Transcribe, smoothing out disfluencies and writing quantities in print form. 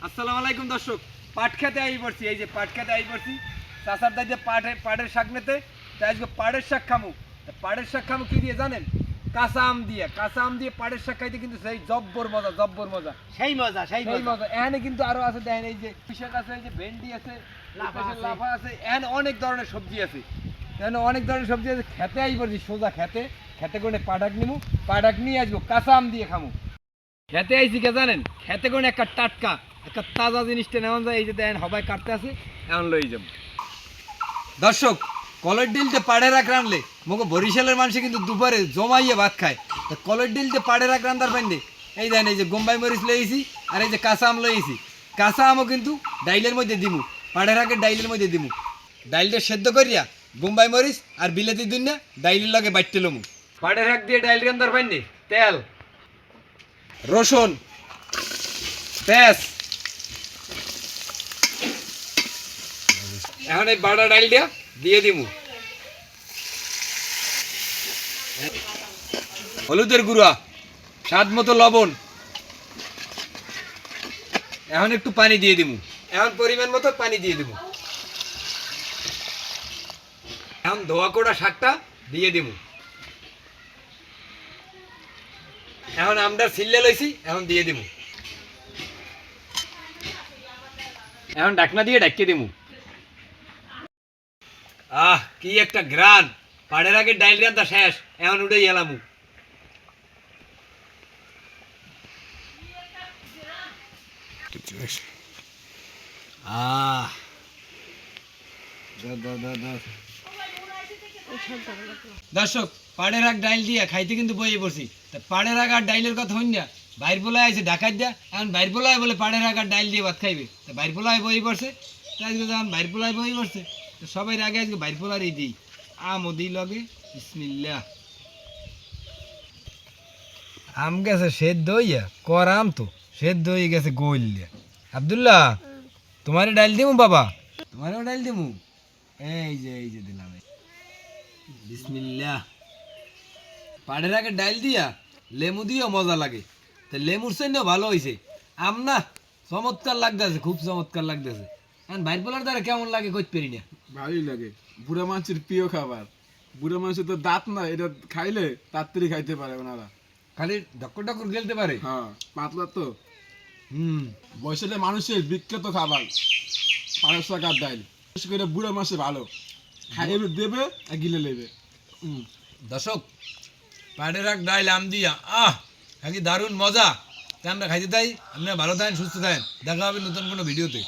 আসসালামু আলাইকুম দর্শক, পাট খেতে আই পড়ছি। এই যে পাট খেতে আই পড়ছি, চাষার দাই যে পাটের শাক নিতে। তাই আজকে পাটের শাক খামু। পাটের শাক খামু কি দিয়ে জানেন? কাঁচা আম দিয়ে। কাঁচা আম দিয়ে পাটের শাক খাইতে কিন্তু সেই জব্বর মজা, জব্বর মজা, সেই মজা সেই সেই মজা মজা। এখানে কিন্তু আরো আছে, দেখেন এই যে পুঁইশাক আছে, এই যে ভেন্ডি আছে, লাফা আছে, এখানে অনেক ধরনের সবজি আছে। এখানে অনেক ধরনের সবজি আছে। খেতে আই পড়ছি সোজা খেতে। খেতে করে পাটাক নিমু, পাটাক নিয়ে আসবো, কাঁচা আম দিয়ে খামু। খেতে আইছি কে জানেন? খেতে কোন একটা টাটকা একটা তাজা জিনিসটা নেওয়া যায়। এই যে দেখেন হবাই কাটতে আছে, এমন লই যাব। দর্শক, কলের ডিলতে পাড়ে রাখ রানলে মোকে বরিশালের মানুষ কিন্তু দুপুরে জমাইয়ে ভাত খায়। তা কলের ডিলতে পাড়ে রাখ রান্দার পাইনি। এই দেখেন এই যে বোম্বাই মরিচ লইছি, আর এই যে কাঁচা আম লইছি। কাঁচা আমও কিন্তু ডাইলের মধ্যে দিমু, পাড়ে রাখে ডাইলের মধ্যে দিমু। ডাইলটা সেদ্ধ করিয়া বোম্বাই মরিচ আর বিলেতি দুনিয়া ডাইলের লগে বাইটতে লমু। পাড়ে রাখ দিয়ে ডাইল রান্দার পাইনি। তেল, রসুন, পেঁয়াজ, এখন এই বাটা ডাইলটা দিয়ে দিমু। হলুদের গুঁড়া, স্বাদ মতো লবণ, এখন একটু পানি দিয়ে দিমু। এখন পরিমাণ মতো পানি দিয়ে দিমু। এখন ধোয়া কোড়া শাকটা দিয়ে দিমু। এখন আমরা সিল্লে লইছি, এখন দিয়ে দিমু। এখন ঢাকনা দিয়ে ঢাকিয়ে দিমু। কি একটা গ্রান! পাড়ের আগে ডাইল রান্না শেষ, এখন উঠে এলামু। দর্শক, পাড়ের আগ ডাইল দিয়া খাইতে কিন্তু বইয়ে পড়ছি। তা পাড়ের আগ আর ডাইলের কথা হইন না, বাইর পোলায় আছে ঢাকায় দিয়া। এখন বাইর পোলায় বলে পাড়ের আগ আর ডাইল দিয়ে ভাত খাইবে। তা বাইর পোলায় বই পড়ছে, তাই আজকে যখন বাইর পোলায় বই পড়ছে, তো সবাই আগে আজকে বাইর পোলারই দিই। আমও দিই লগে। বিসমিল্লাহ। আম গেছে সেদ্ধ হইয়া, কর আম তো সেদ্ধ হয়ে গেছে গইলিয়া। আব্দুল্লাহ, তোমারে ডাইল দিমু বাবা? তোমারেও ডাইল দিমু। এই যে দিলাম। বিসমিল্লাহ। পাড়ের আগে ডাইল দিয়া লেমু দিয়েও মজা লাগে। তা লেমুর সেন্ডও ভালো হয়েছে। আম না চমৎকার লাগতেছে, খুব চমৎকার লাগতেছে। এখন ভাইর পোলার দ্বারা কেমন লাগে কইতে পারি না। ভালোই লাগে, বুড়া মানুষের প্রিয় খাবার। বুড়া মানুষের তো দাঁত না, এটা খাইলে তাড়াতাড়ি খাইতে পারে ওনারা। খালি ডক্কর ডক্কর খেলতে পারে। হ্যাঁ, পাতলা তো। বয়সের মানুষের বিখ্যাত খাবার পায়ের শাক আর ডাইল। বিশেষ করে বুড়া মাসে ভালো খাইয়ে দেবে আর গিলে নেবে। দর্শক, পাড়ের আগ ডাইল আম দিয়া কি দারুণ মজা। তা আমরা খাইতে তাই। আপনারা ভালো থাকেন, সুস্থ থাকেন। দেখা হবে নতুন কোনো ভিডিওতে।